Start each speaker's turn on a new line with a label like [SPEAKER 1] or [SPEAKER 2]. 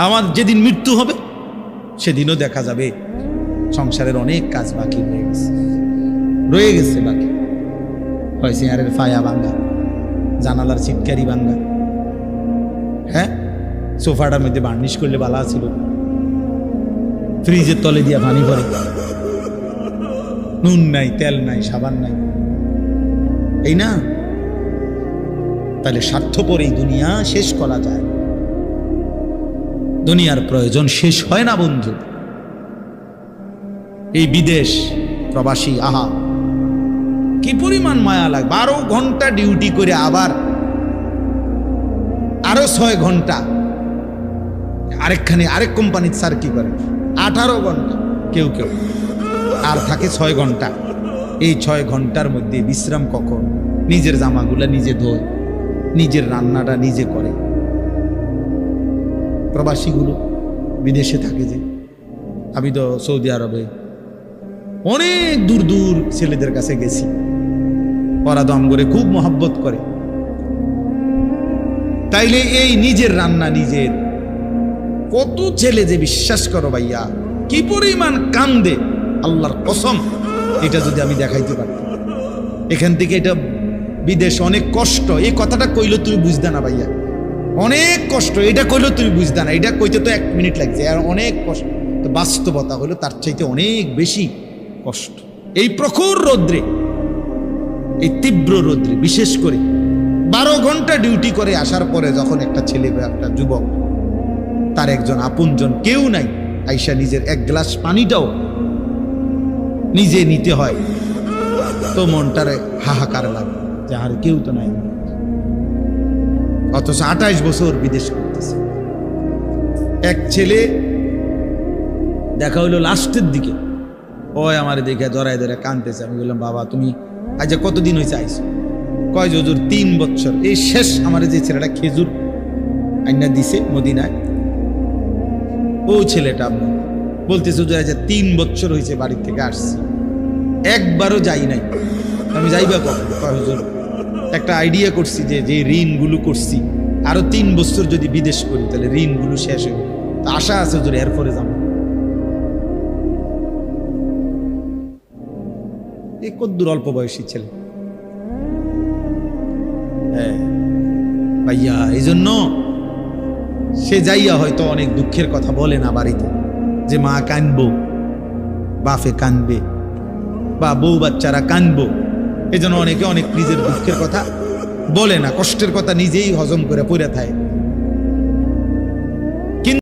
[SPEAKER 1] আমার যেদিন মৃত্যু হবে সেদিনও দেখা যাবে সংসারের অনেক কাজ বাকি রয়ে গেছে বাকি। হয় চেয়ারের ফায়া ভাঙ্গা, জানালার চিটকারি ভাঙ্গা, হ্যাঁ সোফাটার মধ্যে বার্নিশ করলে বালা ছিল, ফ্রিজের তলে দিয়া পানি ভরে, নুন নাই, তেল নাই, সাবান নাই, এই না? তাহলে স্বার্থপর এই দুনিয়া শেষ করা যায়? দুনিয়ার প্রয়োজন শেষ হয় না বন্ধু। এই বিদেশ প্রবাসী, আহা কি পরিমাণ মায়া লাগে। 12 ঘন্টা ডিউটি করে আবার আরো 6 ঘন্টা আরেক কোম্পানির স্যার কি করে 18 ঘন্টা, কেউ কেউ আর থাকে 6 ঘন্টা। এই 6 ঘন্টার মধ্যে বিশ্রাম কখন? নিজের জামাগুলা নিজে ধোয়, নিজের রান্নাটা নিজে করে। প্রবাসীগুলো বিদেশে থাকে, যে আমি তো সৌদি আরবে অনেক দূর দূর ছেলেদের কাছে গেছি, ওরা দম করে খুব মহব্বত করে। তাইলে এই নিজের রান্না নিজের, কত ছেলে যে বিশ্বাস করো ভাইয়া কি পরিমাণ কান্দে, আল্লাহর কসম। এটা যদি আমি দেখাইতে পারতাম এখান থেকে, এটা বিদেশ অনেক কষ্ট। এই কথাটা কইলে তুমি বুঝতে না ভাইয়া, অনেক কষ্ট। এটা কইলে তুমি বুঝতে না, এটা কইতে তো 1 মিনিট লাগছে, আর অনেক কষ্ট। তো বাস্তবতা হলো তার চাইতে অনেক বেশি কষ্ট। এই প্রখর রৌদ্রে, এই তীব্র রৌদ্রে, বিশেষ করে 12 ঘন্টা ডিউটি করে আসার পরে যখন একটা ছেলে বা একটা যুবক, তার একজন আপনজন কেউ নাই, আইসা নিজের 1 গ্লাস পানিটাও নিজে নিতে হয়, তো মনটারে হাহাকার লাগে যে আর কেউ তো নাই। অথচ 28 বছর বিদেশ করতেছে। এক ছেলে দেখা হইলো লাস্টের দিকে, ওই আমার দেখে জড়াই ধরে কাঁদতেছে। আমি বললাম, বাবা তুমি আজ কতদিন হয়েছে আইসো? কয় হুজুর 3 বছর। এই শেষ আমার যে ছেলেটা খেজুর আইনা দিছে মদিনায়, ও ছেলেটা বলতেছে হুজুর আজ 3 বছর হয়েছে বাড়ি থেকে আসছি, একবারও যাই নাই। আমি যাইবা কখন? কয় হুজুর একটা আইডিয়া করছি যে যে ঋণগুলো করছি আরো 3 বছর যদি বিদেশ করি তাহলে ঋণগুলো শেষ হবে, তো আশা আছে হুজুর এরপরে যাবো। এই কদ্দুর অল্প বয়সী ছেলে। হ্যাঁ ভাইয়া, এই জন্য সে যাইয়া হয়তো অনেক দুঃখের কথা বলে না বাড়িতে, যে মা কানবো, বাপে কানবে, বা বউ বাচ্চারা কানবো। এই জন্য অনেকে অনেক নিজের দুঃখের কথা বলে না, কষ্টের কথা নিজেই হজম করে পড়ে থাকে।